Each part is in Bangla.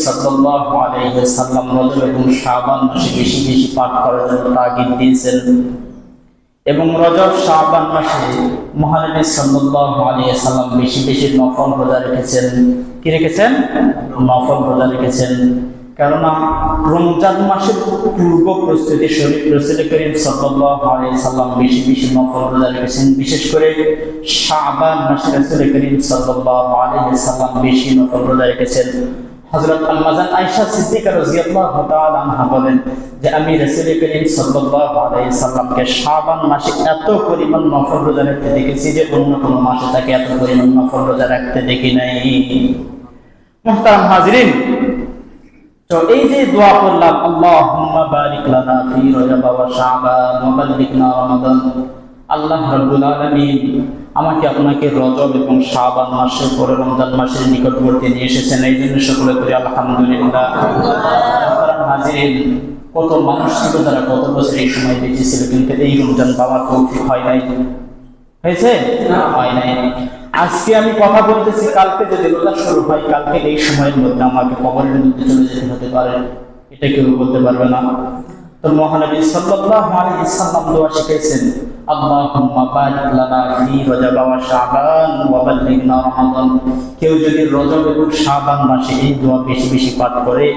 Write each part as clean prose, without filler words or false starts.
সাল্লাল্লাহু আলাইহি ওয়াসাল্লাম রজব এবং শাবান মাসে বেশি বেশি পাঠ করার জন্য তাগিদ দিয়েছেন এবং রজব শাবান মাসে মহানবী সাল্লাল্লাহু আলাইহি ওয়াসাল্লাম বেশি বেশি নফল রোজা রেখেছেন। কি রেখেছেন? নফল রোজা রেখেছেন। কেননা রমজান মাসের পূর্ব প্রস্তুতি শরীর রাসূল করিম সাল্লাল্লাহু আলাইহি ওয়াসাল্লাম বেশি বেশি নফল রোজা রেখেছেন। বিশেষ করে শাবান মাসে রাসূল করিম সাল্লাল্লাহু আলাইহি ওয়াসাল্লাম বেশি নফল রোজা রেখেছেন। হযরত আম্মাজান আয়েশা সিদ্দিকা রাদিয়াল্লাহু তাআলা আনহা বলেন যে আমি রাসূল করিম সাল্লাল্লাহু আলাইহি ওয়াসাল্লামকে শাবান মাসে এত পরিমাণ নফল রোজা রাখতে দেখেছি যে অন্য কোনো মাসে তাকে এত পরিমাণ নফল রোজা রাখতে দেখি নাই। মুহতারাম হাজিরিন, তো এই যে দোয়া করলাম আল্লাহুম্মা বারিক লানা ফি রজব ওয়া শাবান ওয়া বাল্লিগনা রমাদান, আল্লাহ রাব্বুল আলামিন আমাকে আপনাকে রজব এবং শাবান মাসের পরে রমজান মাসের নিকটবর্তী নিয়ে এসেছেন, এই জন্য সকলে করি আলহামদুলিল্লাহ। হাজিরিন, কত মানুষ ছিল যারা কত বছর এই সময় বেঁচে ছিল কিন্তু এই রমজান পাওয়ার তৌফিক হয় নাই। হয়েছে? হয় নাই। আজকে আমি কথা বলতেছি, কালকে যদি রোজা শুরু হয় কালকে এই সময়ের মধ্যে আমাকে কবরের মধ্যে চলে যেতে হতে পারে, এটা কেউ বলতে পারবে না। তো মহানবী সাল্লাল্লাহু আলাইহি ওয়াসাল্লাম দোয়া শিখিয়েছেন আল্লাহুম্মা বারিক লানা ফি রজব ওয়া শাবান ওয়া বাল্লিগনা রমাদান। কেউ যদি রজব এবং শাবান মাসে এই দোয়া বেশি বেশি পাঠ করে,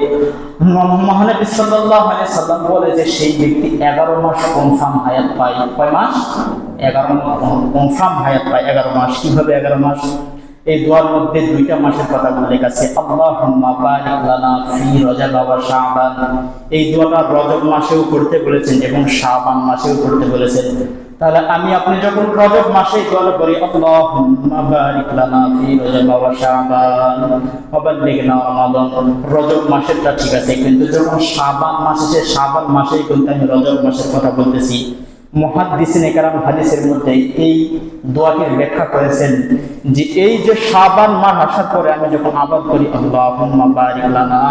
মহানবী সাল্লাল্লাহু আলাইহি ওয়াসাল্লাম বলে যে সেই ব্যক্তি 11 মাস কনফার্ম হায়াত পায়। কয় মাস? 11 মাস কনফার্ম হায়াত পায়। 11 মাস। কিভাবে 11 মাস? এই দোয়ার মধ্যে দুইটা মাসের কথা উল্লেখ আছে, আল্লাহুম্মা বারিক লানা ফি রজব ওয়া শাবান। এই দোয়াটা রজব মাসেও করতে বলেছেন এবং শাবান মাসেও করতে বলেছেন। তাহলে আমি আপনি যখন রজব মাসে দোয়া করি আল্লাহুম্মা বারিক লানা ফি রজব ওয়া শাবান ওয়া বাল্লিগনা রমাদান, রজব মাসেরটা ঠিক আছে, কিন্তু যখন শাবান মাস আসে শাবান মাসেই কিন্তু আমি রজব মাসের কথা বলতেছি। মুহাদ্দিসিনে কেরাম হাদিসের মধ্যে এই দোয়াটির ব্যাখ্যা করেছেন যে এই যে শাবান মাস আসার পরে আমি যখন আবাদ করি আল্লাহুম্মা বারিক লানা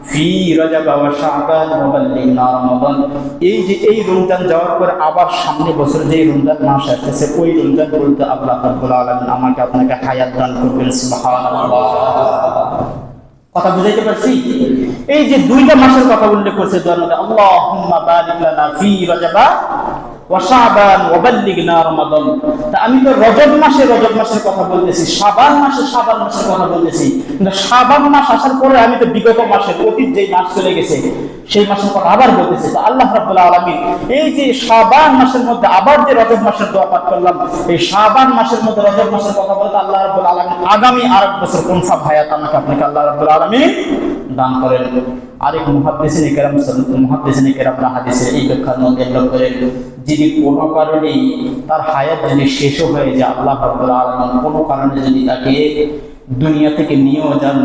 ফি রজব ওয়া শাবান ওয়া বাল্লিগনা রমাদান, এই যে এই রমজান যাওয়ার পরে আবার সামনে বছর যে রমজান মাস আসছে ওই রমজান বলতে আল্লাহ রাব্বুল আলামিন আমাকে আপনাকে হায়াত দান করবেন। সুবহানাল্লাহ। কথা বুঝাইতে পারছি? এই যে দুইটা মাসের কথা উল্লেখ করছে দোয়ার মধ্যে আল্লাহুম্মা বারিক লানা ফি রজব ওয়া শাবান ওয়া বাল্লিগনা রমাদান। তা আমি তো রজব মাসের কথা বলতেছি, শাবান মাসের কথা বলতেছি, কিন্তু শাবান মাস আসার পরে আমি তো বিগত মাসের অতীত যে মাস চলে গেছে সেই মাসের কথা আবার বলতেছি। তো আল্লাহ রাব্বুল আলামিন এই যে শাবান মাসের মধ্যে আবার যে রজব মাসের দোয়া পাঠ করলাম, এই শাবান মাসের মধ্যে রজব মাসের কথা বলতে আল্লাহ রাব্বুল আলামিন আগামী আরেক বছর কনফার্ম হায়াত আমাকে আপনাকে আল্লাহ রাব্বুল আলামিন দান করেন। আরেক মুহাদ্দিসিনে কেরামরা হাদিসের এই ব্যাখ্যার মধ্যে উল্লেখ করেন যিনি কোনো কারণে তার হায়াত যদি শেষ হয়ে যায় আল্লাহ রাব্বুল আলামিন কোনো কারণে যদি তাকে দুনিয়া থেকে নিয়েও যান,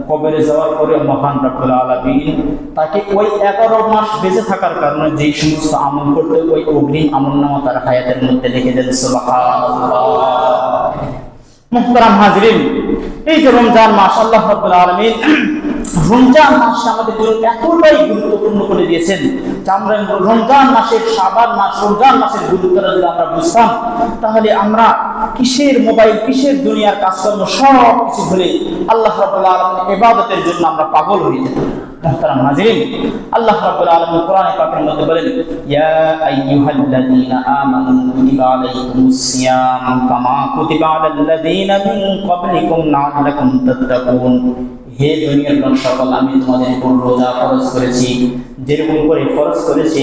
কবরে যাওয়ার পরে মহান রাব্বুল আলামিন তাকে ওই 11 মাস বেঁচে থাকার কারণে যেই সমস্ত আমল করতে ওই অগ্রিম আমলনামা তার হায়াতের মধ্যে লিখে দেন। সুবহানাল্লাহ। মুহতারাম হাজিরিন, এই যে রমজান মাস আল্লাহ রাব্বুল আলামিন রমজান মাসটা আমাদের জন্য এতটাই গুরুত্বপূর্ণ করে দিয়েছেন যে আমরা রমজান মাসের শাবান মাস রমজান মাসের গুরুত্বটা যদি আমরা বুঝতাম তাহলে আমরা কিসের মোবাইল কিসের দুনিয়ার কাজকর্ম সব কিছু ভুলে আল্লাহ রাব্বুল আলামিনের ইবাদতের জন্য আমরা পাগল হয়ে যেতাম। মুহতারাম হাজিরিন, আল্লাহ রাব্বুল আলামিন কোরআনে পাকের মধ্যে বলেন ইয়া আইয়ুহাল্লাযীনা আমানু কুতিবা আলাইকুমুস সিয়াম কামা কুতিবা আলাল্লাযীনা মিন ক্বাবলিকুম লাআল্লাকুম তাত্তাকুন। হে দুনিয়ার লোক সকল, আমি তোমাদের উপর রোজা ফরজ করেছি যেরকম করে ফরজ করেছি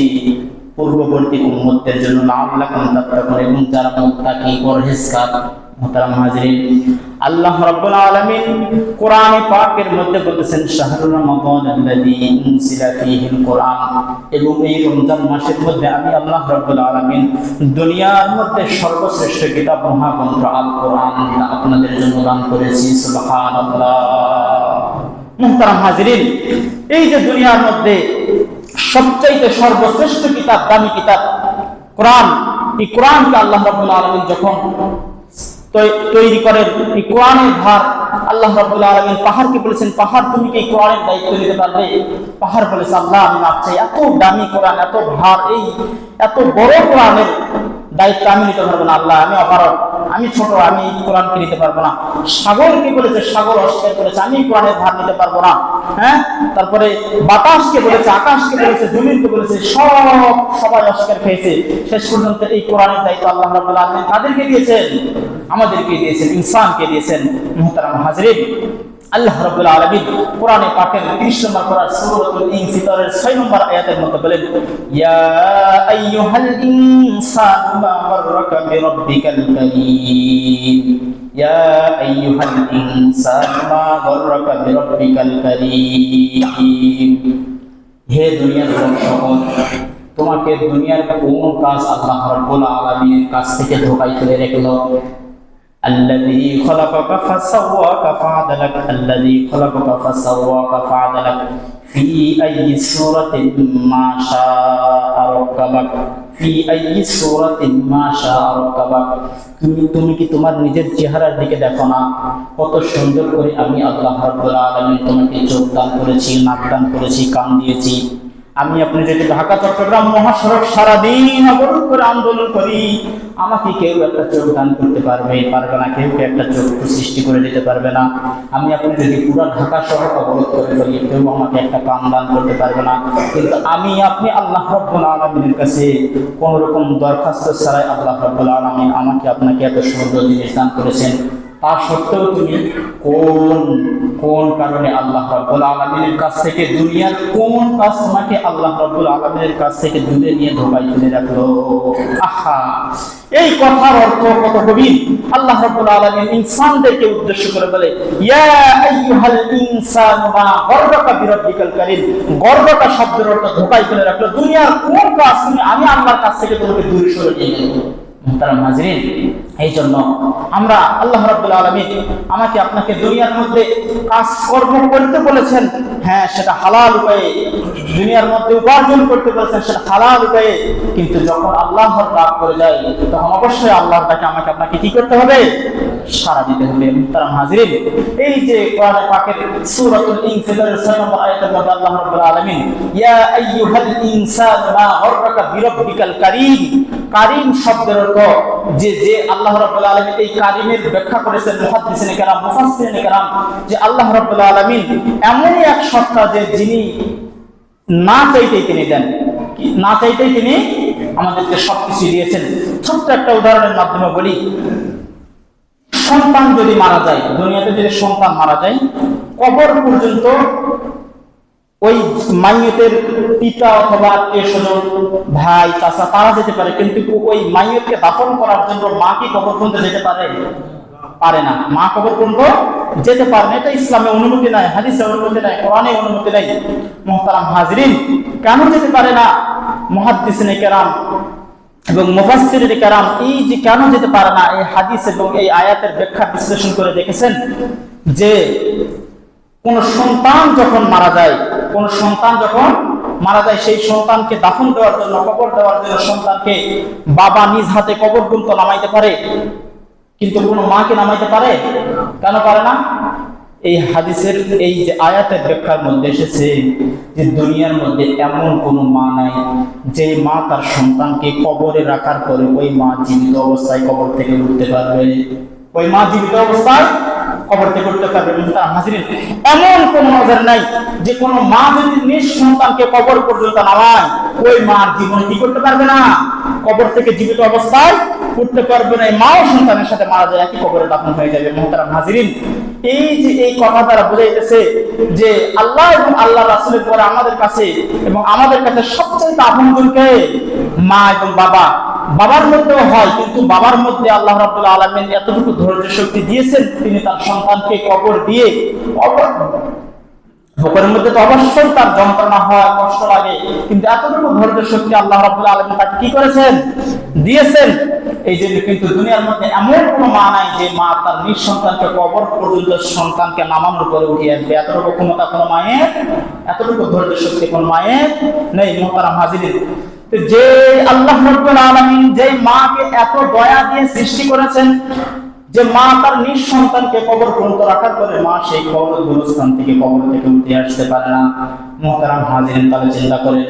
পূর্ববর্তী উম্মতদের জন্য লাআল্লাকুম তাত্তাকুন, এবং যারা মুত্তাকি পরহেজগার। মুহতারাম হাজিরিন, আল্লাহ রাব্বুল আলামিন কোরআনে পাকের মধ্যে বলেছেন শাহরুর রমাদানাল্লাযী উনজিলা ফীহিল কোরআন, এবং এই রমজান মাসের মধ্যে আমি আল্লাহ রাব্বুল আলামিন দুনিয়ার মধ্যে সর্বশ্রেষ্ঠ কিতাব মহাগ্রন্থ আল কোরআন আপনাদের জন্য দান করেছি। সুবহানাল্লাহ। মুহতারাম হাজিরিন, এই যে দুনিয়ার মধ্যে সবচাইতে সর্বশ্রেষ্ঠ কিতাব দামি কিতাব কোরআন, এই কোরআনকে আল্লাহ রাব্বুল আলামিন যখন তৈরি করেন এই কোরআনের ভার আল্লাহ রাব্বুল আলামিন পাহাড়কে বলেছেন পাহাড় তুমি কি কোরআনের দায়িত্ব নিতে পারবে? পাহাড় বলেছে আল্লাহ আমি মাপ চাই, এত দামি কোরআন এত ভার এই এত বড় কোরআনের দায়িত্ব আমি নিতে পারবো না আল্লাহ, আমি অপারগ, আমি ছোট, আমি কোরআনকে নিতে পারবো না। সাগরকে বলেছে, সাগর অস্বীকার করেছে, আমি কোরআনের ভার নিতে পারবো না। হ্যাঁ, তারপরে বাতাসকে বলেছে, আকাশকে বলেছে, জমিনকে বলেছে, সবাই অস্বীকার খেয়েছে। শেষ পর্যন্ত এই কোরআনের দায়িত্ব আল্লাহ রাব্বুল আলামিন কাদেরকে দিয়েছেন? আমাদেরকে দিয়েছেন, ইনসানকে দিয়েছেন। মুহতারাম হাজরিন, আল্লাহ রাব্বুল আলামিন কোরআনে পাকের 30 নম্বর সূরা সূরাতুল ইনফিতারের 6 নম্বর আয়াতের মধ্যে বলেন, ইয়া আইয়ুহাল ইনসানু মা গাররাকা বিরাব্বিকাল কারীম, ইয়া আইয়ুহাল ইনসানু মা গাররাকা বিরাব্বিকাল কারীম। হে দুনিয়ার সকল, তোমাকে দুনিয়ার কোন কাজ আল্লাহ রাব্বুল আলামিনের কাছ থেকে ধোঁকায় ফেলে রাখলো? الذي خلقك فسواك فعدلك الذي خلقك فسواك فعدلك في أي سورة ما شاء ركبك في أي سورة ما شاء ركبك। তুমি কি তোমার নিজের চেহারার দিকে দেখো না? কত সুন্দর করে আমি আল্লাহ রাব্বুল আলামিন তোমাকে চোখ দান করেছি, নাক দান করেছি, কান দিয়েছি। আমি আপনি যদি ঢাকা চট্টগ্রাম মহাসড়ক সারাদিন অবরোধ করে আন্দোলন করি, আমাকে কেউ একটা চোখ দান করতে পারবে না, কেউ একটা চোখ সৃষ্টি করে দিতে পারবে না। আমি আপনি যদি পুরো ঢাকা শহর অবরোধ করে ফেলি, কেউ আমাকে একটা কান দান করতে পারবে না। কিন্তু আমি আপনি আল্লাহ রাব্বুল আলামিনের কাছে কোন রকম দরখাস্ত ছাড়াই আল্লাহ রাব্বুল আলামিন আমাকে আপনাকে এত সুন্দর জিনিস দান করেছেন। তা সত্ত্বেও তুমি কোন কারণে আল্লাহ রাব্বুল আলামিনের কাছ থেকে, দুনিয়ার কোন কাজ তোমাকে আল্লাহ রাব্বুল আলামিনের কাছ থেকে দূরে নিয়ে ধোঁকায় ফেলে রাখলো? আহা, এই কথার অর্থ কত গভীর। আল্লাহ রাব্বুল আলামিন ইনসানদেরকে উদ্দেশ্য করে বলে, ইয়া আইয়ুহাল ইনসানু মা গাররাকা বিরাব্বিকাল কারীম। গাররাকা শব্দের অর্থ ধোঁকায় ফেলে রাখলো। দুনিয়ার কোন কাজ তুমি আমি আল্লাহর কাছ থেকে তোমাকে দূরে সরে নিয়ে গেল? মুহতারাম হাজরিন, এই জন্য আমরা আল্লাহ রাব্বুল আলামিন আমাকে আপনাকে দুনিয়ার মধ্যে কাজকর্ম করতে বলেছেন, হ্যাঁ সেটা হালাল উপায়ে, দুনিয়ার মধ্যে উপার্জন করতে বলেছেন সেটা হালাল উপায়ে। কিন্তু যখন আল্লাহর রাগ করে যায়, তখন অবশ্যই আল্লাহর ডাকে আমাকে আপনাকে কি করতে হবে? সাড়া দিতে হবে। মুহতারাম হাজরিন, এই যে কোরআন পাকের সূরাতুল ইনফিতারের 6 নম্বর আয়াতের মধ্যে আল্লাহ রাব্বুল আলামিন ইয়া আইয়ুহাল ইনসানু মা গাররাকা বিরাব্বিকাল কারীম, কারীম শব্দের অর্থ যে আল্লাহ রাব্বুল আলামিন এই কারীমের ব্যাখ্যা করেছেন মুহাদ্দিসিনে কেরাম, মুফাসসিরিনে কেরাম, যে আল্লাহ রাব্বুল আলামিন এমনই এক সত্তা যে যিনি না চাইতেই তিনি দেন, না চাইতেই তিনি আমাদেরকে সবকিছু দিয়েছেন। ছোট্ট একটা উদাহরণের মাধ্যমে বলি, সন্তান যদি মারা যায়, দুনিয়াতে যদি সন্তান মারা যায়, কবর পর্যন্ত ওই মাইয়তের পিতা অথবা আত্মীয় স্বজন, ভাই, চাচা তারা যেতে পারে, কিন্তু ওই মাইয়তকে দাফন করার জন্য মা কি কবর পর্যন্ত যেতে পারে না। মা কবর পর্যন্ত যেতে পারে না। এটা ইসলামে অনুমতি নাই, হাদিসে অনুমতি নাই, কোরআনে অনুমতি নাই। মুহতারাম হাজরিন, কেন যেতে পারে না? মুহাদ্দিসিনে কেরাম এবং মুফাসসিরিনে কেরাম এই যে কেন যেতে পারে না, এই হাদিস এবং এই আয়াতের ব্যাখ্যা বিশ্লেষণ করে দেখেছেন যে কোন সন্তান যখন মারা যায়, সেই সন্তানকে দাফন দেওয়ার জন্য, কবর দেওয়ার জন্য সন্তানকে বাবা নিজ হাতে কবর পর্যন্ত নামাইতে পারে, কিন্তু কোন মাকে নামাইতে পারে? কেন পারে না? এই হাদিসের এই যে আয়াতের ব্যাখ্যার মধ্যে এসেছে যে দুনিয়ার মধ্যে এমন কোন মা নাই যে মা তার সন্তানকে কবরে রাখার পরে ওই মা জীবিত অবস্থায় কবর থেকে উঠতে পারবে। ওই মা জীবিত অবস্থায় কবর থেকে উঠতে পারবে। হাজিরিন, এমন কোন নজর নাই যে কোন মা যদি নিজ সন্তানকে কবর পর্যন্ত নামায়, ওই মার জীবনে কি করতে পারবে না? কবর থেকে জীবিত অবস্থায় উঠতে পারবে না। মাও সন্তানের সাথে মারা যায়, একই কবরে দাফন হয়ে যাবে। মুহতারাম হাজিরিন, এই যে এই কথা দ্বারা বোঝাইতেছে যে আল্লাহ এবং আল্লাহ রাসূলের পরে আমাদের কাছে সবচেয়ে আপনজন কে? মা এবং বাবা। বাবার মধ্যেও হয়, কিন্তু বাবার মধ্যে আল্লাহ রাব্বুল আলামিন এতটুকু ধৈর্য শক্তি দিয়েছেন, তিনি তার সন্তানকে কবর দিয়ে, কবরের মধ্যে তো অবশ্যই তার যন্ত্রণা হয়, কষ্ট লাগে, কিন্তু এতটুকু ধৈর্য শক্তি আল্লাহ রাব্বুল আলামিন তাকে কি করেছেন? দিয়েছেন। এই জন্য কিন্তু দুনিয়ার মধ্যে এমন কোনো মা নাই যে মা তার নিজ সন্তানকে কবর পর্যন্ত সন্তানকে নামানোর পরে উঠিয়ে আসবে। এতটুকু ক্ষমতা কোনো মায়ের, এতটুকু ধৈর্য শক্তি কোনো মায়ের নেই। মুহতারাম হাজিরিন, যে আল্লাহ রাব্বুল আলামিন যে মাকে এত দয়া দিয়ে সৃষ্টি করেছেন, যে মা তার নিজ সন্তানকে কবর পর্যন্ত রাখার পরে মা সেই কবর গুরুস্থান থেকে, কবর থেকে উঠে আসতে পারে না, মুহতারাম হাজিরিন, তাহলে চিন্তা করেন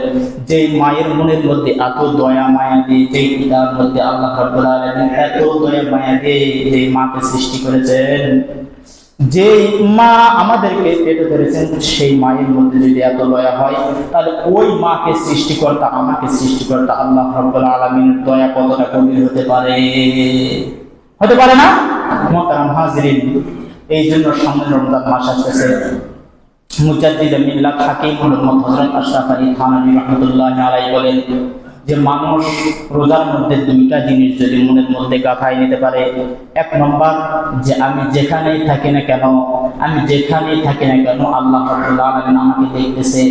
যে মায়ের মনের মধ্যে এত দয়া মায়া দিয়ে, যে পিতার মধ্যে আল্লাহ রাব্বুল আলামিন এত দয়া মায়া দিয়ে যে মাকে সৃষ্টি করেছেন, যে মা আমাদেরকে পেটে ধরেছেন, সেই মায়ের মধ্যে যদি এত দয়া হয়, তাহলে ওই মাকে সৃষ্টিকর্তা, আমাকে সৃষ্টিকর্তা আল্লাহ রাব্বুল আলামিনের দয়া কতটা গভীর হতে পারে? হতে পারে না? মুহতারাম হাজিরিন, এই জন্য সামনে রমজান মাস আসতেছে। মুজাদ্দিদ মিল্লাত হাকিম হযরত আশরাফ আলী থানভী রাহমাতুল্লাহি আলাইহি বলেন যে মানুষ রোজার মধ্যে দুইটা জিনিস যদি মনের মধ্যে গাঁথায় নিতে পারে, এক নম্বর যে আমি যেখানেই থাকি না কেন, আল্লাহ রাব্বুল আলামিন আমাকে দেখতেছে।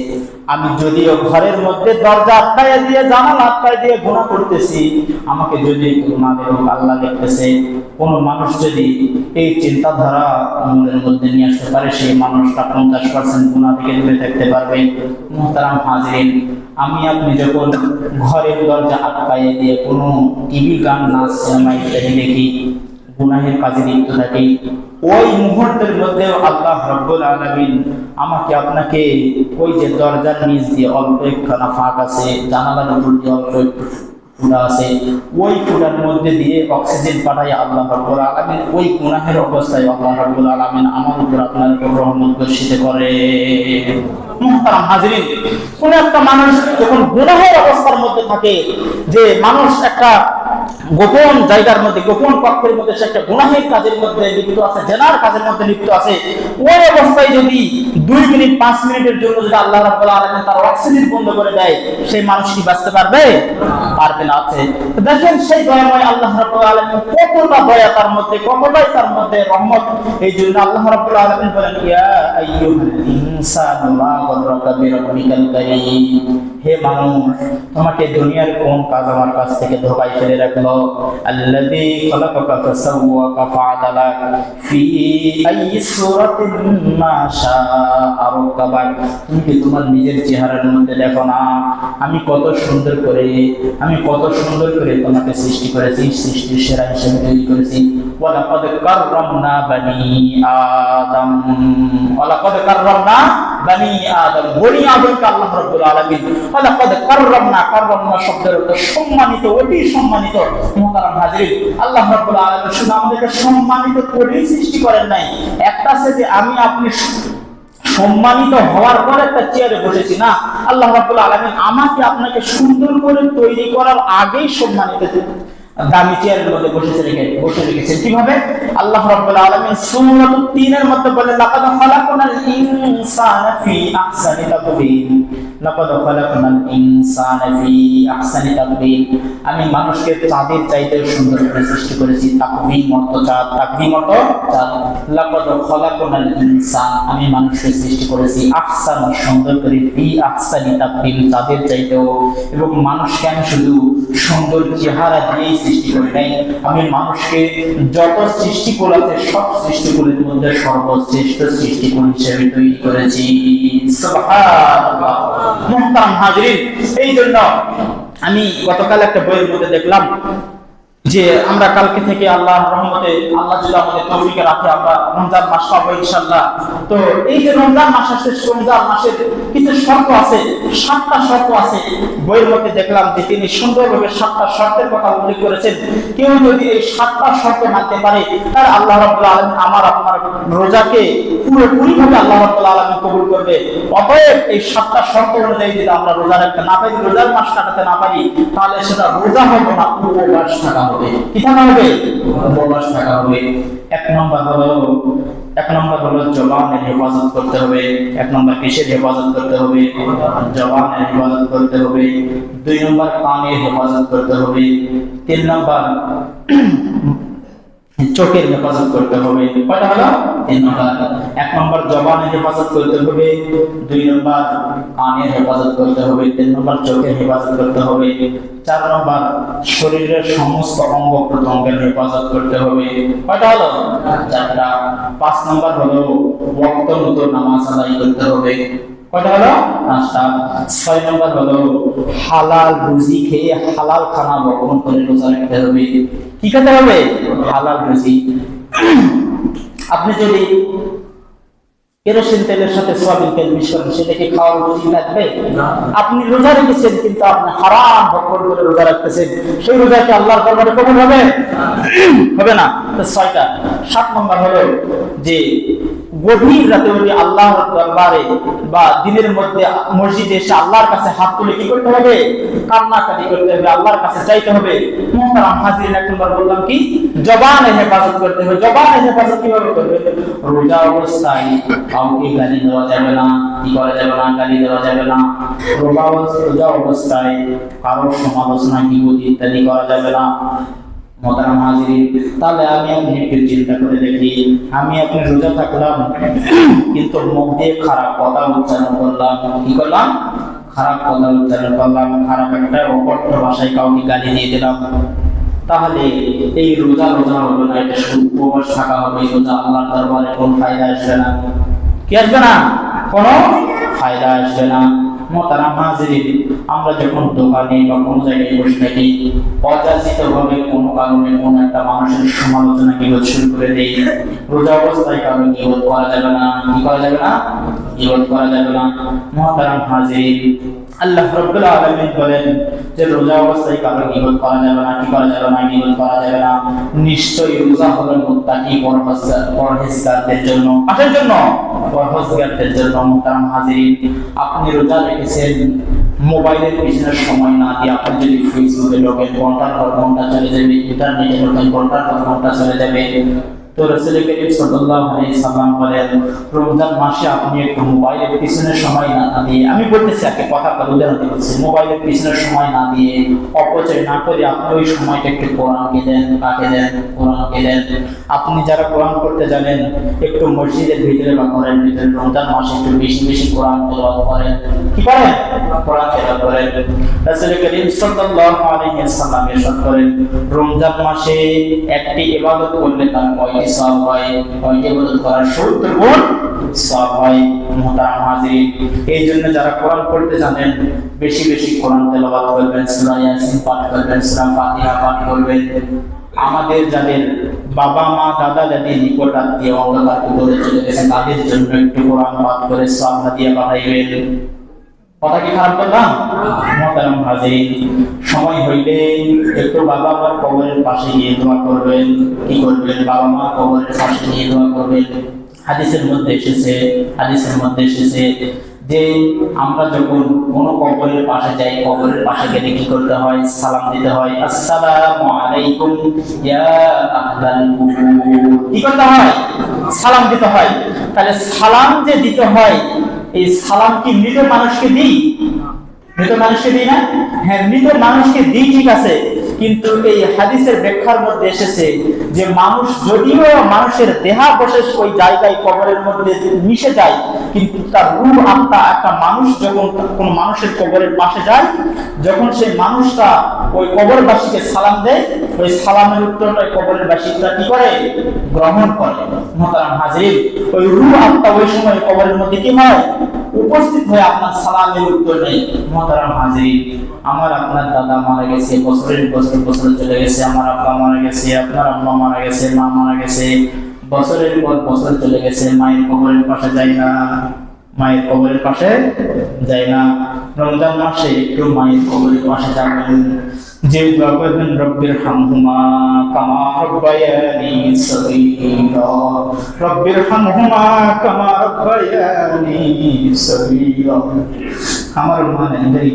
আমি যদিও ঘরের মধ্যে দরজা আটকায় দিয়ে, জানালা আটকায় দিয়ে গুনাহ করতেছি, আমাকে যদি না দেখুক আল্লাহ দেখতেছে। কোন মানুষ যদি এই চিন্তাধারা মনের মধ্যে নিয়ে আসতে পারে, সেই মানুষটা 50% গুনাহ থেকে দূরে থাকতে পারবে। মুহতারাম হাজিরিন, আমি আপনি যখন ঘরের দরজা আটকায় দিয়ে কোনো টিভি, গান, নাচ, সিনেমা ইত্যাদি দেখি, গুনাহের কাজে লিপ্ত থাকি, ওই মুহূর্তের মধ্যে আল্লাহ রাব্বুল আলামিন আমাকে আপনাকে ওই যে দরজার নিচ দিয়ে অল্প একখানা ফাঁক আছে, জানালার উপর দিয়ে অল্প একটু ফুটা আছে, ওই ফুটার মধ্যে দিয়ে অক্সিজেন পাঠায় আল্লাহ রাব্বুল আলামিন ওই গুনাহের অবস্থায় আল্লাহ রাব্বুল আলামিন আমার উপর, আপনার উপর রহমত বর্ষিত করে। মুহতারাম হাজিরিন, কোন একটা মানুষ যখন গুনাহের অবস্থার মধ্যে থাকে, যে মানুষ একটা গোপন জায়গার মধ্যে, গোপন কক্ষের মধ্যে সে একটা গুনাহের কাজের মধ্যে লিপ্ত আছে, জেনার কাজের মধ্যে লিপ্ত আছে, ওই অবস্থায় যদি 2 মিনিট 5 মিনিটের জন্য যদি আল্লাহ রাব্বুল আলামিন তার অক্সিজেন বন্ধ করে দেয়, সেই মানুষ কি বাঁচতে পারবে? পারবে না। আছে দেখেন সেই দয়াময় আল্লাহ রাব্বুল আলামিন কতটা দয়া তার মধ্যে, কতটাই তার মধ্যে রহমত। এই জন্য আল্লাহ রাব্বুল আলামিন বলেন, ইয়া আইয়ুহাল ইনসানু মা গাররাকা বিরাব্বিকাল কারীম, হে মানুষ, তোমাকে দুনিয়ার কোন কাজ আমার কাছ থেকে ধোকায় ফেলে রাখলো? আল্লাযী খালাকাকা ফাসাওয়াকা ফাআদালাক ফি আইয়ি সূরাতিন মা শাআ রাক্কাবাক। তুমি কি তোমার নিজের চেহারার মধ্যে দেখো না আমি কত সুন্দর করে তোমাকে সৃষ্টি করেছি, সৃষ্টির সেরা হিসেবে তৈরি করেছি। ওয়ালাকাদ কাররামনা বনি আদম, ওয়ালাকাদ কাররামনা বনি আদম, বনি আদমকে আল্লাহ রাব্বুল আলামিন ওয়ালাকাদ কাররামনা শব্দের অর্থ সম্মানিত, অতি সম্মানিত। মুহতারাম হাজিরিন, আল্লাহ রাব্বুল আলামিন শুধু আমাদেরকে সম্মানিত করেই সৃষ্টি করেন নাই, একটা আছে যে আমি আপনি সম্মানিত হওয়ার পর একটা চেয়ারে বসেছি না, আল্লাহ রাব্বুল আলামিন আমাকে আপনাকে সুন্দর করে তৈরি করার আগেই সম্মানিত দামি চেয়ারের মধ্যে বসে রেখেছেন। কিভাবে? আল্লাহ রাব্বুল আলামিন সূরাতুত তিনের মধ্যে বলেন, লাকাদ খালাকনাল ইনসানা ফি আহসানি তাকওয়িম, লাকাদ খালাকনাল ইনসানা ফি আহসানি তাকওয়িম, আমি মানুষকে চাঁদের চাইতে সুন্দর করে সৃষ্টি করেছি। তাকওয়িম অর্থ চাঁদ, তাকওয়িম অর্থ চাঁদ। লাকাদ খালাকনাল ইনসান, আমি মানুষকে সৃষ্টি করেছি আহসান, সুন্দর করে, ফি আহসানি তাকওয়িম, চাঁদের চাইতেও। এবং মানুষকে আমি শুধু সুন্দর চেহারা দিয়েই সৃষ্টি করি নাই, আমি মানুষকে যত সৃষ্টিকুল আছে সব সৃষ্টিকুলের মধ্যে সর্বশ্রেষ্ঠ সৃষ্টিকুল হিসেবে তৈরি করেছি। সুবহানাল্লাহ। মুহতারাম হাজিরিন, এই জন্য আমি গতকাল একটা বইয়ের মধ্যে দেখলাম যে আমরা কালকে থেকে আল্লাহর রহমতে, আল্লাহ যদি আমাদের তৌফিকে রাখে, আমরা রমজান মাস পাবো ইনশাআল্লাহ। তো এই যে রমজান মাস আসছে, রমজান মাসের কিছু শর্ত আছে, 7টা শর্ত আছে। বইয়ের মধ্যে দেখলাম যে তিনি সুন্দরভাবে 7টা শর্তের কথা উল্লেখ করেছেন। কেউ যদি এই 7টা শর্ত মানতে পারে, তাহলে আল্লাহ রাব্বুল আলামিন আমার আপনার রোজাকে পুরোপুরিভাবে আল্লাহ রাব্বুল আলামিন কবুল করবে। অতএব এই 7টা শর্ত অনুযায়ী যদি আমরা রোজা রাখতে না পারি, রোজার মাস কাটাতে না পারি, তাহলে সেটা রোজা হবে না, উপবাস থাকা হবে। কি থাকা হবে? উপবাস থাকা হবে। এক নম্বর হলো জবানের হেফাজত করতে হবে। 1 নম্বর কিসের হেফাজত করতে হবে? জবানের হেফাজত করতে হবে। 2 নম্বর কানের হেফাজত করতে হবে। 3 নম্বর চোখের হেফাজত করতে হবে। কয়টা হলো? 3 নম্বর। 1 নম্বর জবানের হেফাজত করতে হবে, 2 নম্বর কানের হেফাজত করতে হবে, 3 নম্বর চোখের হেফাজত করতে হবে, 4 নম্বর শরীরের সমস্ত অঙ্গ প্রত্যঙ্গের হেফাজত করতে হবে। কয়টা হলো? 4টা। 5 নম্বর হলো ওয়াক্ত মতো নামাজ আদায় করতে হবে। কয়টা হলো? 5টা। 6 নম্বর হলো হালাল রুজি খেয়ে হালাল খানা ভক্ষণ করে রোজা রাখতে হবে। কি খেতে হবে? হালাল রুজি। আপনি যদি কেরোসিন তেলের সাথে সয়াবিন তেল মিশ্রণ, সেটা কি খাওয়ার রুচি থাকবে? আপনি রোজা রেখেছেন কিন্তু আপনি হারাম ভক্ষণ করে রোজা রাখতেছেন, সেই রোজা কি আল্লাহর দরবারে কবুল হবে? হবে না। তো 6টা। 7 নম্বর হলো যে গভীর রাতে উঠে আল্লাহর দরবারে বা দিনের মধ্যে মসজিদে এসে আল্লাহর কাছে হাত তুলে কি করতে হবে? কান্নাকাটি করতে হবে, আল্লাহর কাছে চাইতে হবে। মুহতারাম হাজিরিন, 1 নম্বর বললাম কি? জবানের হেফাজত করতে হবে। জবানের হেফাজত কিভাবে করবে? রোজা অবস্থায় কাউকে গালি দেওয়া যাবে না, কি করা যাবে না? গালি দেওয়া যাবে না। রোজা অবস্থায় কারোর সমালোচনা, কিবুতি ইত্যাদি করা যাবে না। মোহতারাম হাজিরিন, তাহলে আমি আপনি একটু চিন্তা করে দেখি, আমি আপনি রোজা থাকলাম কিন্তু মুখ দিয়ে খারাপ কথা উচ্চারণ করলাম, কি করলাম? খারাপ কথা উচ্চারণ করলাম, খারাপ একটা অকথ্য ভাষায় কাউকে গালি দিয়ে দিলাম, তাহলে এই রোজা হলো না, এটা শুধু উপবাস থাকা হবে। রোজা আল্লাহর দরবারে কোনো ফায়দা আসবে না। কি আসবে না? কোনো ফায়দা আসবে না। মোহতারাম হাজিরিন, আমরা যখন দোকানে বা কোনো জায়গায় বসে থাকি, অযাচিতভাবে কোনো কারণে কোনো একটা মানুষের সমালোচনা গীবত শুরু করে দেই, রোজা অবস্থায় কারণ গীবত করা যাবে না। কি করা যাবে না? গীবত করা যাবে না। মোহতারাম হাজিরিন, আল্লাহ রাব্বুল আলামিন বলেন যে রোজা অবস্থায় কারো গীবত করা যাবে না। কি করা যাবে না? গীবত করা যাবে না। নিশ্চয়ই রোজা হলো মুত্তাকি পরহেজগারদের জন্য। কাদের জন্য? পরহেজগারদের জন্য। মোহতারাম হাজিরিন, আপনি রোজা রেখেছেন, মোবাইলের পিছনে সময় না দিয়ে আপনি যদি ফেসবুকে ঢোকেন, ঘন্টার পর ঘন্টা চলে যাবে, ইন্টারনেটে ঢোকেন, ঘন্টার পর ঘন্টা চলে যাবে। তো রাসূল করিম সাল্লাল্লাহু আলাইহি সাল্লাম বলেন, রমজান মাসে আপনি একটু মোবাইলের পিছনে সময় না দিয়ে, আমি বলতেছি একটা কথা উদাহরণ দিচ্ছি, মোবাইলের পিছনে সময় না দিয়ে, অপচয় না করে আপনি ওই সময়টা একটু কোরআনকে দেন। কাকে দেন? কোরআনকে দেন। আপনি যারা কোরআন পড়তে জানেন, একটু মসজিদের ভিতরে বা ঘরের ভিতরে রমজান মাসে একটু বেশি বেশি কোরআন তেলাওয়াত করেন। কি করেন? কোরআন তেলাওয়াত করেন। রাসূল করিম সাল্লাল্লাহু আলাইহি সাল্লাম ইরশাদ করেন, রমজান মাসে একটি ইবাদত করলে তার সওয়াব হয়, কয়টি ইবাদত করার 70 গুণ সওয়াব হয়। মুহতারাম হাজিরিন, এই জন্য যারা কোরআন পড়তে জানেন, বেশি বেশি কোরআন তেলাওয়াত করবেন, সূরা ইয়াসিন পাঠ করবেন, সূরা ফাতিহা পাঠ করবেন। আমাদের যাদের বাবা মা দাদা দাদি নিকট আত্মীয় অন্ধকার কুকুরে চলে গেছে, তাদের জন্য একটু কোরআন পাঠ করে সওয়াব হাদিয়া পাঠাইবেন। কথা কি খারাপ করলাম? মুহতারাম হাজিরিন, সময় হইলে একটু বাবা মার কবরের পাশে গিয়ে দোয়া করবেন। কি করবেন? বাবা মার কবরের পাশে গিয়ে দোয়া করবেন। হাদিসের মধ্যে এসেছে যে আমরা যখন কোনো কবরের পাশে যাই, কবরের পাশে গেলে কি করতে হয়? সালাম দিতে হয়। আসসালামু আলাইকুম ইয়া আহলাল কুবুর। কি করতে হয়? সালাম দিতে হয়। তাহলে সালাম যে দিতে হয়, এই সালাম কি মৃত মানুষকে দিই? মৃত মানুষকে দিই না? হ্যাঁ, মৃত মানুষকে দিই, ঠিক আছে, কিন্তু এই হাদিসের ব্যাখ্যার মধ্যে এসেছে যে মানুষ যদিও মানুষের দেহাবশেষ ওই জায়গায় কবরের মধ্যে মিশে যায়, কিন্তু তার রূহ আত্মা, একটা মানুষ যখন কোন মানুষের কবরের পাশে যায়, যখন সেই মানুষটা ওই কবরবাসীকে সালাম দেয়, ওই সালামের উত্তরটা কবরের বাসীরা কি করে? গ্রহণ করে। মুহতারাম হাজির, ওই রূহ আত্মা ওই সময় কবরের মধ্যে কি হয়? উপস্থিত হয়ে আপনার সালামের উত্তর নেই। মুহতারাম হাজির, আমার আপনার দাদা মারা গেছে, বছরের বছর চলে গেছে, আমার আব্বা মারা গেছে, আপনার আম্মা মারা গেছে, মা মারা গেছে, বছরের পর বছর চলে গেছে, মায়ের কবরের পাশে যাই না, মায়ের কবরের পাশে যাই না। রমজান মাসে একটু মায়ের কবরের পাশে যাবেন, যে দোয়া করবেন, রব্বির হামহুমা কামা রব্বায়ানি সগীরা, রব্বির হামহুমা কামা রব্বায়ানি সগীরা। আমার মা নেই,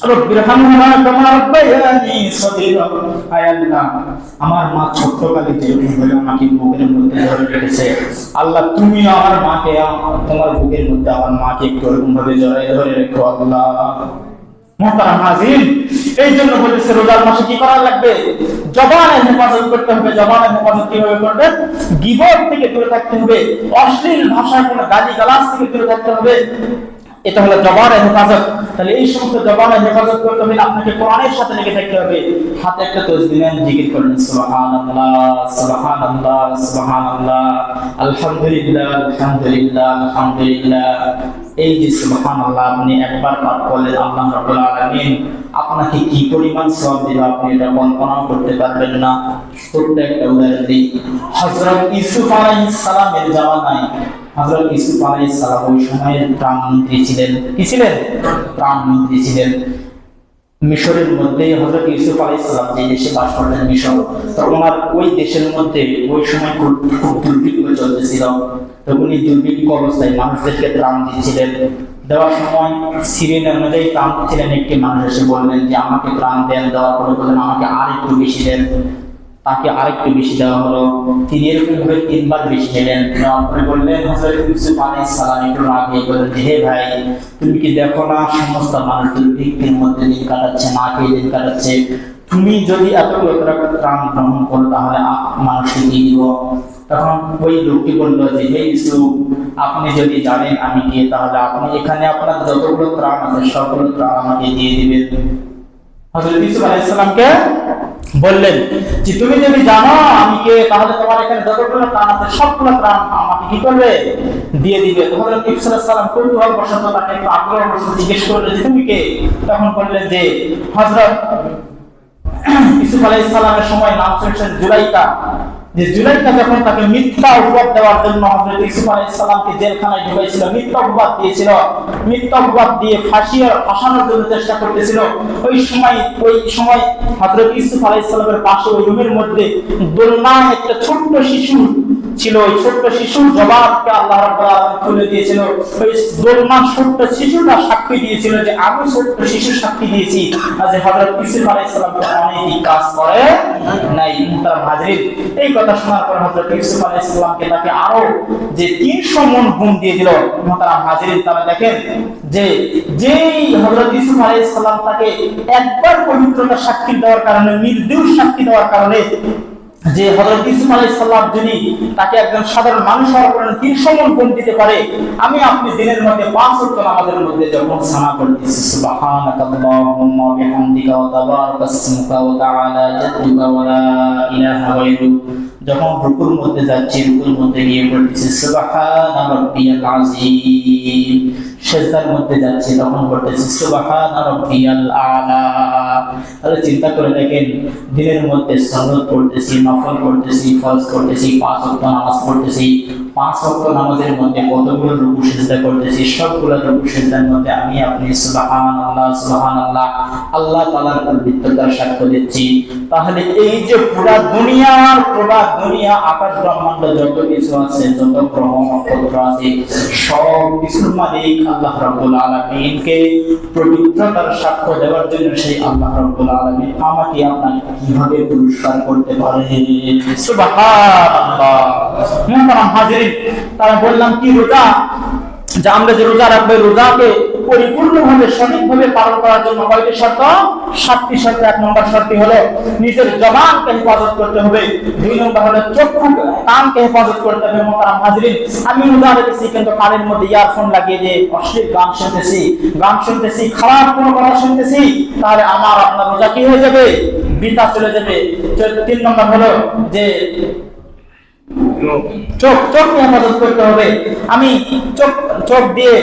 রব্বির হামহুমা কামা রব্বায়ানি সগীরা। আয় আল্লাহ, আমার মা ছোট্টকালে যেভাবে আমাকে বুকের মধ্যে ধরে রেখেছে, আল্লাহ তুমি আমার মাকে, তোমার বুকের মধ্যে আমার মাকে একটু এরকম ভাবে জড়াই ধরে রেখো আল্লাহ। মুহতারাম হাজির, এই জন্য বলেছে রোজার মাসে কি করা লাগবে? জবানের হেফাজত করতে হবে। জবানের হেফাজত কিভাবে করবে? গীবত থেকে দূরে থাকতে হবে, অশ্লীল ভাষায় কোনো গালি গালাজ থেকে দূরে থাকতে হবে। এটা হলো জবানের হেফাজত। তাহলে এই সমস্ত জবানের হেফাজত করতে হলে আপনাকে কোরআনের সাথে লেগে থাকতে হবে। হাতে একটা তাসবিহ নেন, জিকির করেন, সুবহানাল্লাহ সুবহানাল্লাহ সুবহানাল্লাহ, আলহামদুলিল্লাহ আলহামদুলিল্লাহ আলহামদুলিল্লাহ। এই যে সুবহানাল্লাহ আপনি একবার পাঠ করলেন, আল্লাহ রাব্বুল আলামিন আপনাকে কি পরিমাণ সওয়াব দিবে আপনি এটা কল্পনাও করতে পারবেন না। ছোট্ট একটা উদাহরণ দিই, হযরত ইউসুফ আলাইহিস সালামের জামানায় হযরত ইউসুফ আলাইহিস সালাম ওই সময়ের প্রাণমন্ত্রী ছিলেন। কি ছিলেন? প্রাণমন্ত্রী ছিলেন। মিশরের মধ্যে হযরত ইউসুফ আলাইহিস সালাম যে দেশে বাস করতেন মিশর, তো ওনার ওই দেশের মধ্যে ওই সময় খুব দুর্ভিক্ষ চলতেছিল। তখন এই দুর্ভিক্ষ অবস্থায় মানুষদেরকে ত্রাণ দিচ্ছিলেন। দেওয়ার সময় সিরিয়াল অনুযায়ী ত্রাণ দিচ্ছিলেন। একটি মানুষ এসে বললেন যে আমাকে ত্রাণ দেন, দেওয়ার পরে বললেন আমাকে আর একটু বেশি দেন। তাকে আরেকটু বেশি দেওয়া হলো। তিনি এরকম ভাবে 3 বার বেশি দিলেন। তারপরে বললেন হযরত ইউসুফ আলাইহিস সালাম একটু রাগে বললেন যে হে ভাই, তুমি কি দেখো না সমস্ত মানুষ দুর্ভিক্ষের মধ্যে দিন কাটাচ্ছে, না খেয়ে দিন কাটাচ্ছে, তুমি যদি এতগুলো ত্রাণ গ্রহণ করো তাহলে মানুষকে দিয়ে দিব। তখন ওই লোকটি বললো যে হে ইউসুফ, আপনি যদি জানেন আমি কে, তাহলে আপনি এখানে আপনার যতগুলো ত্রাণ আছে সবগুলো ত্রাণ আমাকে দিয়ে দিবেন। হযরত ইউসুফ আলাইহিস সালামকে বললেন যে তুমি যদি জানো আমি কে, তাহলে তোমার এখানে যতগুলো ত্রাণ আছে সবগুলো ত্রাণ আমাকে কি করবে? দিয়ে দিবে। হযরত ইউসুফ আলাইহিস সালাম কৌতূহল বশত তাকে একটু আগ্রহ বশত জিজ্ঞেস করলেন যে তুমি কে? তখন বললেন যে হযরত ইউসুফ আলাইহিস সালামের সময় নাম ছিল জুলাইকা। যে জুলাইকা যখন তাকে মিথ্যা অপবাদ দেওয়ার জন্য হযরত ইউসুফ আলাইহিস সালামকে জেলখানায় ঢুকাইছিল, মিথ্যা অপবাদ দিয়েছিল, মিথ্যা অপবাদ দিয়ে ফাঁসানোর জন্য চেষ্টা করতেছিল, ওই সময় হযরত ইউসুফ আলাইহিস সালামের পাশে ওই রুমের মধ্যে দোলনা একটা ছোট্ট শিশু ছিল। ওই ছোট্ট শিশুর জবাবকে আল্লাহ রাব্বুল আলামিন খুলে দিয়েছিল। ওই দোলনার ছোট্ট শিশুটা সাক্ষী দিয়েছিল যে আমি ছোট্ট শিশু সাক্ষী দিয়েছি যে হযরত ইউসুফ আলাইহিস সালাম অনেক কাজ করে নাই। মুহতারাম হাজিরিন, এই কথা শোনার পর হযরত ইউসুফ আলাইহিস সালামকে তাকে আরো যে 300 মণ গুণ দিয়ে দিল। মুহতারাম হাজিরিন, তাহলে দেখেন যে যেই হযরত ইউসুফ আলাইহিস সালাম তাকে একবার পবিত্রতা সাক্ষী দেওয়ার কারণে, নির্দোষ সাক্ষী দেওয়ার কারণে, যে হযরত ইউসুফ আলাইহিস সালাম যদি তাকে একজন সাধারণ মানুষ হওয়ার কারণে 300 মণ গুণ দিতে পারে, আমি আপনি দিনের মধ্যে 5 ওয়াক্ত নামাজের মধ্যে যখন সানা করতেছি সুবহানাকাল্লাহুম্মা ওয়া বিহামদিকা ওয়া তাবারাকা ইসমুকা ওয়া তাআলা জাদ্দুকা ওয়া লা ইলাহা গায়রুক, যখন রুকুর মধ্যে যাচ্ছি রুকুর মধ্যে গিয়ে পড়তেছি সুবহানা রাব্বিয়াল আযীম, সিজদার মধ্যে যাচ্ছি তখন পড়তেছি সুবহানা রাব্বিয়াল আ'লা। তাহলে চিন্তা করে দেখেন, দিনের মধ্যে সুন্নাত পড়তেছি, নফল পড়তেছি, ফরজ করতেছি, 5 ওয়াক্ত নামাজ পড়তেছি, 5 ওয়াক্ত নামাজের মধ্যে কতগুলো রুকু সিজদা করতেছি, সবগুলো রুকু সিজদার মধ্যে আমি আপনি সুবহানাল্লাহ সুবহানাল্লাহ আল্লাহ তাআলার পবিত্রতার সাক্ষ্য দিচ্ছি। তাহলে এই যে পুরা দুনিয়া আকাশ ব্রহ্মাণ্ড যত কিছু আছে, যত গ্রহ নক্ষত্র আছে, সব কিছুর মালিক আল্লাহ রাব্বুল আলামিনকে পবিত্রতার সাক্ষ্য দেওয়ার জন্য সেই আল্লাহ রাব্বুল আলামিন আমাকে আপনাকে কিভাবে পুরস্কার করতে পারে? সুবহানাল্লাহ। মুহতারাম হাজিরিন, তারা বললাম কি রোজা, যে আমরা যে রোজা রাখবো, রোজাকে পরিপূর্ণভাবে সঠিকভাবে পালন করার জন্য কয়টি শর্ত? 7টি শর্ত। 1 নম্বর শর্তটি হলো নিজের জবানকে হেফাজত করতে হবে। 2 নম্বর হলো চক্ষু কানকে হেফাজত করতে হবে। মুহতারাম হাজিরিন, আমি রোজা রেখেছি কিন্তু কানের মধ্যে ইয়ারফোন লাগিয়ে দিয়ে অশ্লীল গান শুনতেছি, খারাপ কোনো কথা শুনতেছি, তাহলে আমার আপনার রোজা কি হয়ে যাবে? বৃথা চলে যাবে। 3 নম্বর হলো যে চোখ হেফাজত করতে হবে। আমি চোখ দিয়ে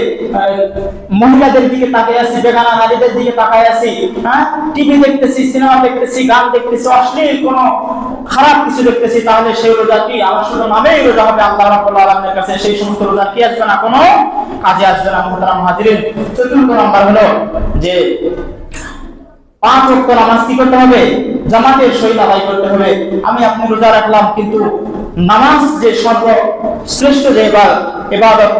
মহিলাদের দিকে তাকিয়ে আছি, বেগানা নারীদের দিকে তাকিয়ে আছি, টিভি দেখতেছি, সিনেমা দেখতেছি, গান দেখতেছি, অশ্লীল কোনো খারাপ কিছু দেখতেছি, তাহলে সেই রোজা কি আমার শুধু নামেই রোজা হবে, আল্লাহ রাব্বুল আলামিনের কাছে সেই সমস্ত রোজা কি আসবে না, কোনো কাজে আসবে না। মুহতারাম হাজিরিন, 4 নম্বর হলো যে 5 ওয়াক্ত নামাজ কি করতে হবে? জামাতের সহিত আদায় করতে হবে। আমি আপনি রোজা রাখলাম কিন্তু নামাজ যে সর্বশ্রেষ্ঠ যে ইবাদত,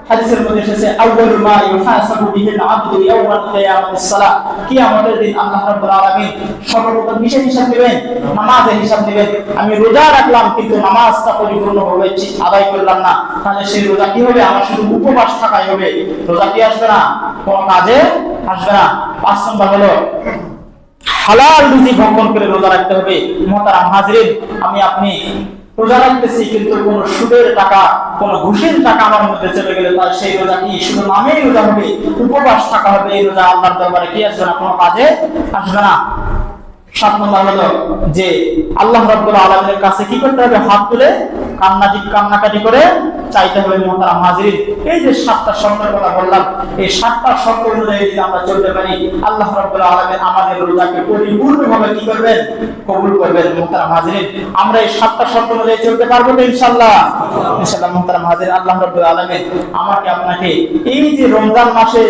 হাদিসের মধ্যে এসেছে আউয়ালু মা ইউহাসাবু বিহিল আবদু ইয়াওমাল কিয়ামাতিস সালাহ, কিয়ামতের দিন আল্লাহ রাব্বুল আলামিন সর্বপ্রথম কিসের হিসাব নেবেন? নামাজের হিসাব নেবেন। আমি রোজা রাখলাম কিন্তু নামাজটা পরিপূর্ণভাবে আদায় করলাম না, তাহলে সেই রোজা কি হবে? আমার শুধু উপবাস থাকাই হবে, রোজা কি আসবে না, কোনো কাজে আসবে না। 5 নম্বর হলো হালাল রুজি ভক্ষণ করে রোজা রাখতে হবে। মুহতারাম হাজিরিন, আমি আপনি রোজা রাখতেছি কিন্তু কোন সুদের টাকা, কোন ঘুষের টাকা আমার মধ্যে চলে গেলে তার সেই রোজা কি শুধু নামেই রোজা হবে, উপবাস থাকা হবে। এই রোজা আল্লাহর দরবারে কি আসবে না, কোনো কাজে আসবে না। 7 নম্বর হলো যে আল্লাহ রাব্বুল আলামিনের কাছে কি করতে হবে? হাত তুলে কান্নাকাটি করে চাইতে হবে মোহতারাম হাজিরিন। এই যে 7টা শর্তের কথা বললাম, এই 7টা শর্ত অনুযায়ী যদি আমরা চলতে পারি, আল্লাহ রাব্বুল আলামিন আমাদের রোজাকে পরিপূর্ণভাবে কি করবেন? কবুল করবেন। মোহতারাম হাজিরিন, আমরা এই 7টা শর্ত অনুযায়ী চলতে পারবো তো ইনশাআল্লাহ? ইনশাআল্লাহ। মোহতারাম হাজিরিন, আল্লাহ রাব্বুল আলামিন আমাকে আপনাকে এই যে রমজান মাসে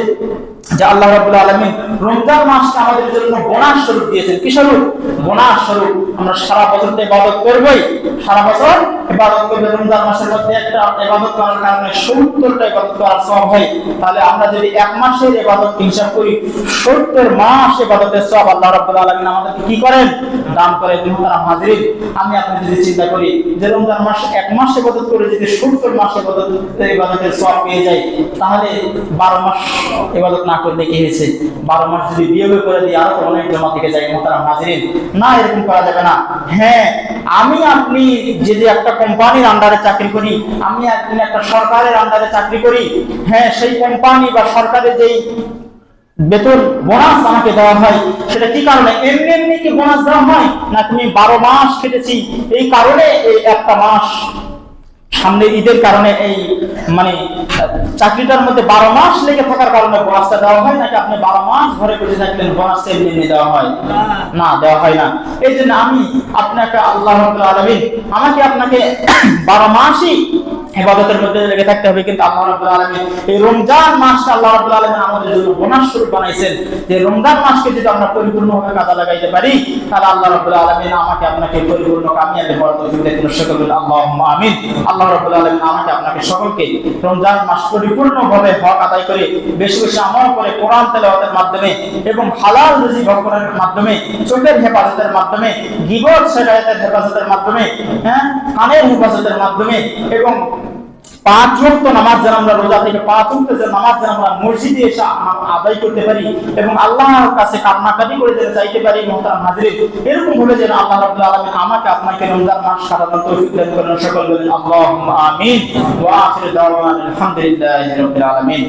যে আল্লাহ রাব্বুল আলামিন রমজান মাসকে আমাদের জন্য বোনাস স্বরূপ দিয়েছেন। কি স্বরূপ? বোনাস স্বরূপ। আমরা সারা বছর তো ইবাদত করবই, সারা বছর ইবাদত করব, রমজান মাসের মধ্যে একটা ইবাদত করার কারণে 70টা ইবাদত করার সওয়াব হয়। তাহলে আমরা যদি এক মাসের ইবাদত হিসাব করি, 70 মাস ইবাদতের সওয়াব আল্লাহ রাব্বুল আলামিন আমাদেরকে কি করেন? দান করেন। মুহতারাম হাজিরিন, আমি আপনি যদি চিন্তা করি যে রমজান মাস এক মাস ইবাদত করে যদি 70 মাস ইবাদতের সওয়াব পেয়ে যাই, তাহলে 12 মাস ইবাদত না করলে কি হয়েছে? 12 মাস যদি বিয়োগ করে দিই আরো তো অনেক জমা থেকে যায়। মুহতারাম হাজিরিন, না, এরকম করা যাবে না। হ্যাঁ, আমি আপনি যদি একটা কোম্পানির আন্ডারে চাকরি করি, আমি আপনি একটা সরকারের আন্ডারে চাকরি করি, হ্যাঁ, সেই কোম্পানি বা সরকারের যেই বেতন বোনাস আমাকে দেওয়া হয়, সেটা কি কারণে? এমনি এমনি কি বোনাস দেওয়া হয় না? তুমি 12 মাস খেটেছি, এই কারণে এই একটা মাস সামনে ঈদের কারণে এই মানে চাকরিটার মধ্যে 12 মাস লেগে থাকার কারণে বোনাসটা দেওয়া হয়, নাকি আপনি 12 মাস ঘরে বসে থাকলেন বোনাসটা এমনি দেওয়া হয়? না, দেওয়া হয় না। এই জন্য আমি আপনাকে আল্লাহ রাব্বুল আলামিন আমাকে আপনাকে 12 মাসই ইবাদতের মধ্যে লেগে থাকতে হবে, কিন্তু আল্লাহ রাব্বুল আলামিন এই রমজান মাসটা আল্লাহ রাব্বুল আলামিন আমাদের জন্য বোনাস স্বরূপ বানাইছেন। যে রমজান মাসকে যদি আমরা পরিপূর্ণভাবে কাজে লাগাইতে পারি, তাহলে আল্লাহ রাব্বুল আলামিন আমাকে আপনাকে পরিপূর্ণ কামিয়াবি হওয়ার তৌফিক দেন। সকলে আল্লাহুম্মা আমিন। আল্লাহ রাব্বুল আলামিন আমাকে আপনাকে সকলকে রমজান মাস পরিপূর্ণভাবে হক আদায় করে বেশি বেশি আমল করে কোরআন তেলাওয়াতের মাধ্যমে এবং হালাল রুজি ভক্ষণের মাধ্যমে, চোখের হেফাজতের মাধ্যমে, গীবত শিকায়তের হেফাজতের মাধ্যমে, হ্যাঁ, কানের হেফাজতের মাধ্যমে এবং 5 ওয়াক্ত নামাজ যেন আমরা রোজা থেকে 5 ওয়াক্ত যে নামাজ যেন আমরা মসজিদে এসে আদায় করতে পারি এবং আল্লাহর কাছে কান্নাকাটি করে যেন চাইতে পারি। মুহতারাম হাজিরিন, এরকম ভাবে যেন আল্লাহ রাব্বুল আলামিন আমাকে আপনাকে রমজান মাস কাটানোর তৌফিক দান করেন। সকল বলেন আল্লাহুম্মা আমিন। ওয়া আখিরু দাওয়ানা আলহামদুলিল্লাহি রাব্বিল আলামিন।